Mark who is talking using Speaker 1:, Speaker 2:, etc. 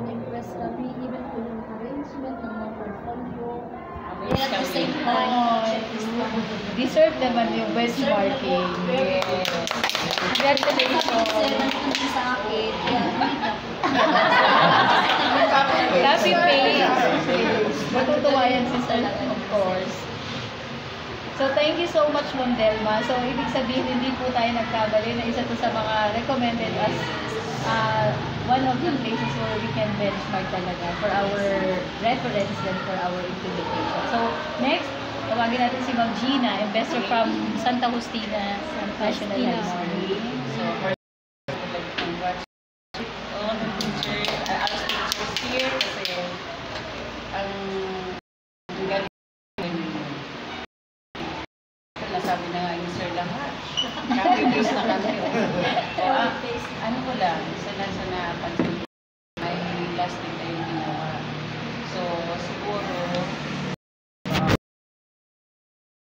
Speaker 1: impress kami, even po yung arrangement ng mga portfolio. And at the same time, checklist naman.
Speaker 2: Deserve naman yung benchmarking. Congratulations.
Speaker 1: Sa akin, kaya
Speaker 2: Copy paste. Matutuwa yan si Sir, of course. So, thank you so much, Ma'am Delma. So, ibig sabihin, hindi po tayo nagkamali na isa to sa mga recommended as one of the places where we can benchmark talaga for our reference and for our implementation. So, next, tawagin natin si Ma'am Gina, investor from Santa Justina National Library.
Speaker 3: So, first, I would like to congratulate all the teachers, our teachers here kasi ang galing nasabi na nga yung sir lahat. Copy-paste na kami. So, ano ko lang, isa lang sa napansin, may plastic na yung ginawa. So, siguro,